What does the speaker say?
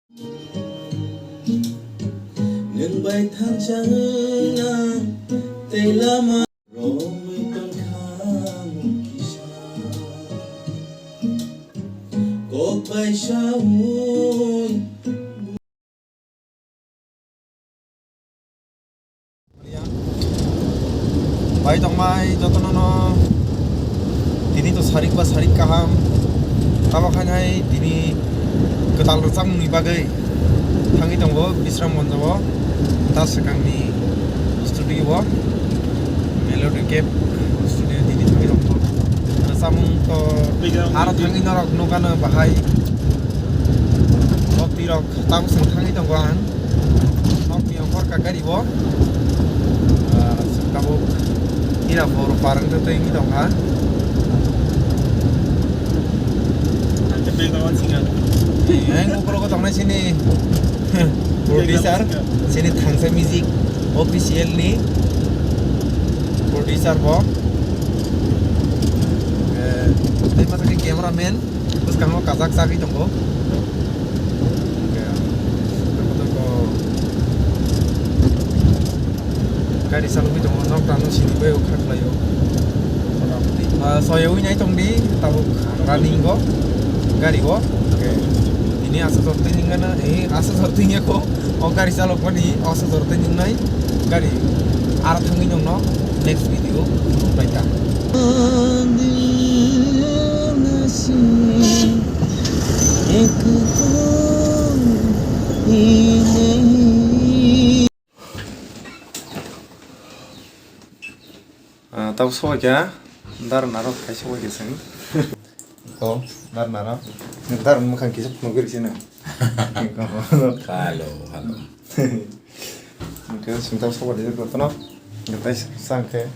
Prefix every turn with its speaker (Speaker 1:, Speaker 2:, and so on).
Speaker 1: Nâng bay thang trắng ngang tay la ma rồi mới con khang kisha có bay sao
Speaker 2: Baik tong mai joto nono dini to sarik ba sarik kaham tabo khanai dini ketal rocang ni bagai tangi tongbo bisram monjabo tas sekangni studio bo melody cap studio dini tangi tongbo samung to aro tangi norok nogana bahai bokti rok tabo sing tangi tongbo an bokti angkor kakari bo tabo ira for parang to ini dong ha
Speaker 3: Nanti pegangan singa.
Speaker 2: ngobrol ko tong na sini producer sini Thangsa Music official ni producer bo ini masih cameraman terus kamu kazak sagi tonggo gari salu itu monok tanu sini be ukrak layo soyo ini tong di tabuk running go gari go ini asa sorte ningana asa sorte nya ko o gari salu ko ni asa sorte ningnai gari ara thangi no next video baita tau so aja ndar naro kaisa wa gesang ko ndar naro ndar mukan kisap nogir sini
Speaker 4: Halo.
Speaker 2: mungkin sebentar so wa dia ko tono ngetai sangke